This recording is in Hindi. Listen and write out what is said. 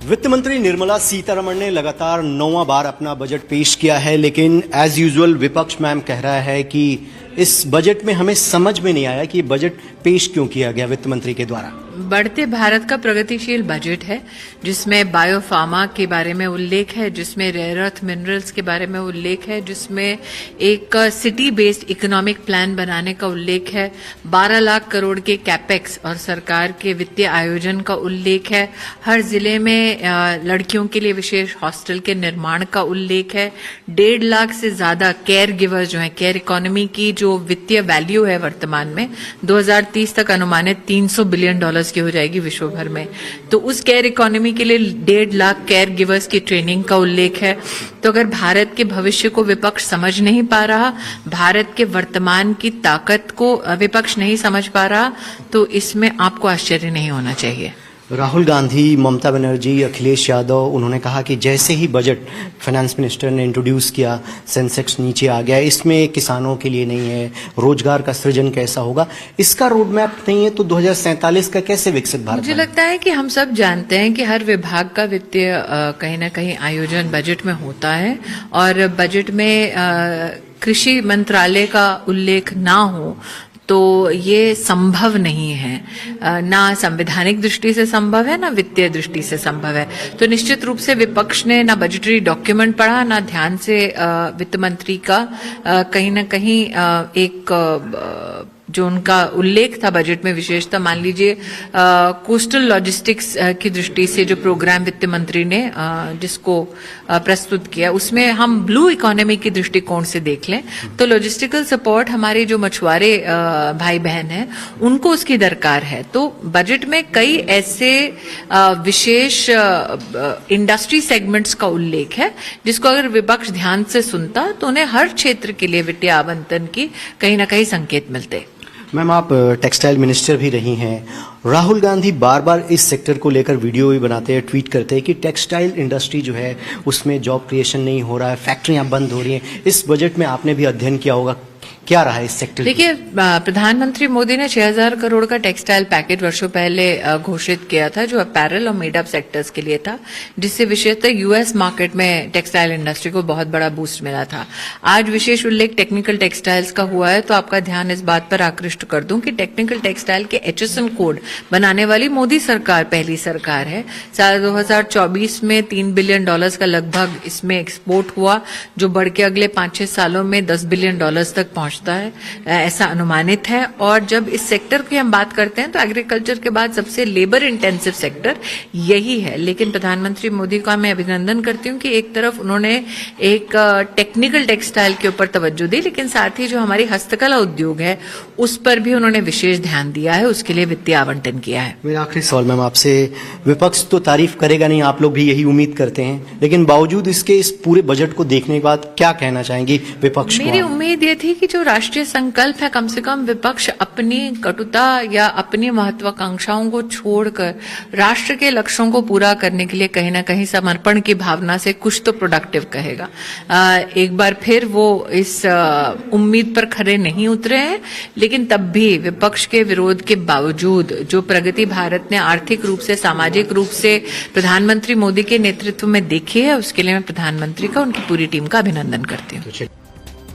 वित्त मंत्री निर्मला सीतारमण ने लगातार 9वां बार अपना बजट पेश किया है, लेकिन एज यूजुअल विपक्ष मैम कह रहा है कि इस बजट में हमें समझ में नहीं आया कि बजट पेश क्यों किया गया वित्त मंत्री के द्वारा। बढ़ते भारत का प्रगतिशील बजट है जिसमें बायोफार्मा के बारे में उल्लेख है, जिसमें रेयर अर्थ मिनरल्स के बारे में उल्लेख है, जिसमें एक सिटी बेस्ड इकोनॉमिक प्लान बनाने का उल्लेख है, 12 लाख करोड़ के कैपेक्स और सरकार के वित्तीय आयोजन का उल्लेख है, हर जिले में लड़कियों के लिए विशेष हॉस्टल के निर्माण का उल्लेख है, 1.5 लाख से ज्यादा केयर गिवर्स जो है, केयर इकोनॉमी की जो वित्तीय वैल्यू है वर्तमान में 2030 तक अनुमानित $300 बिलियन की हो जाएगी विश्व भर में। तो उस केयर इकोनॉमी के लिए 1.5 लाख केयर गिवर्स की ट्रेनिंग का उल्लेख है। तो अगर भारत के भविष्य को विपक्ष समझ नहीं पा रहा, भारत के वर्तमान की ताकत को विपक्ष नहीं समझ पा रहा, तो इसमें आपको आश्चर्य नहीं होना चाहिए। राहुल गांधी, ममता बनर्जी, अखिलेश यादव, उन्होंने कहा कि जैसे ही बजट फाइनेंस मिनिस्टर ने इंट्रोड्यूस किया सेंसेक्स नीचे आ गया, इसमें किसानों के लिए नहीं है, रोजगार का सृजन कैसा होगा, इसका रोड मैप नहीं है, तो 2047 का कैसे विकसित भारत? मुझे लगता है कि हम सब जानते हैं कि हर विभाग का वित्तीय कहीं ना कहीं आयोजन बजट में होता है, और बजट में कृषि मंत्रालय का उल्लेख ना हो तो ये संभव नहीं है, ना संवैधानिक दृष्टि से संभव है, ना वित्तीय दृष्टि से संभव है। तो निश्चित रूप से विपक्ष ने ना बजटरी डॉक्यूमेंट पढ़ा, ना ध्यान से वित्त मंत्री का कहीं ना कहीं एक जो उनका उल्लेख था बजट में, विशेषता मान लीजिए कोस्टल लॉजिस्टिक्स की दृष्टि से जो प्रोग्राम वित्त मंत्री ने जिसको प्रस्तुत किया, उसमें हम ब्लू इकोनॉमी की दृष्टिकोण से देख लें तो लॉजिस्टिकल सपोर्ट हमारे जो मछुआरे भाई बहन हैं उनको उसकी दरकार है। तो बजट में कई ऐसे विशेष इंडस्ट्री सेगमेंट्स का उल्लेख है जिसको अगर विपक्ष ध्यान से सुनता तो उन्हें हर क्षेत्र के लिए वित्तीय आवंटन की कहीं ना कहीं संकेत मिलते। मैम, आप टेक्सटाइल मिनिस्टर भी रही हैं। राहुल गांधी बार बार इस सेक्टर को लेकर वीडियो भी बनाते हैं, ट्वीट करते हैं कि टेक्सटाइल इंडस्ट्री जो है उसमें जॉब क्रिएशन नहीं हो रहा है, फैक्ट्रियां बंद हो रही हैं। इस बजट में आपने भी अध्ययन किया होगा, क्या रहा है इस सेक्टर? देखिए, प्रधानमंत्री मोदी ने 6,000 करोड़ का टेक्सटाइल पैकेज वर्षों पहले घोषित किया था जो अपैरल और मेडअप सेक्टर्स के लिए था, जिससे विशेषतः यूएस मार्केट में टेक्सटाइल इंडस्ट्री को बहुत बड़ा बूस्ट मिला था। आज विशेष उल्लेख टेक्निकल टेक्सटाइल्स का हुआ है, तो आपका ध्यान इस बात पर आकृष्ट कर दूं कि टेक्निकल टेक्सटाइल के HSN कोड बनाने वाली मोदी सरकार पहली सरकार है। साल 2024 में $3 बिलियन का लगभग इसमें एक्सपोर्ट हुआ, जो बढ़ के अगले 5-6 सालों में $10 बिलियन तक पहुंचता है, ऐसा अनुमानित है। और जब इस सेक्टर की हम बात करते हैं तो एग्रीकल्चर के बाद सबसे लेबर इंटेंसिव सेक्टर यही है। लेकिन प्रधानमंत्री मोदी का मैं अभिनंदन करती हूं कि एक तरफ उन्होंने एक टेक्निकल टेक्सटाइल के ऊपर तवज्जो दी, लेकिन साथ ही जो हमारी हस्तकला उद्योग है उस पर भी उन्होंने विशेष ध्यान दिया है, उसके लिए वित्तीय आवंटन किया है। मेरा आखिरी सवाल मैम आपसे, विपक्ष तो तारीफ करेगा नहीं, आप लोग भी यही उम्मीद करते हैं, लेकिन बावजूद इसके इस पूरे बजट को देखने के बाद क्या कहना चाहेंगी विपक्ष को? मेरी उम्मीद ये थी कि जो राष्ट्रीय संकल्प है, कम से कम विपक्ष अपनी कटुता या अपनी महत्वाकांक्षाओं को छोड़कर राष्ट्र के लक्ष्यों को पूरा करने के लिए कहीं ना कहीं समर्पण की भावना से कुछ तो प्रोडक्टिव कहेगा। एक बार फिर वो इस उम्मीद पर खरे नहीं उतरे हैं, लेकिन तब भी विपक्ष के विरोध के बावजूद जो प्रगति भारत ने आर्थिक रूप से, सामाजिक रूप से प्रधानमंत्री मोदी के नेतृत्व में देखी है, उसके लिए मैं प्रधानमंत्री का, उनकी पूरी टीम का अभिनंदन करती हूँ।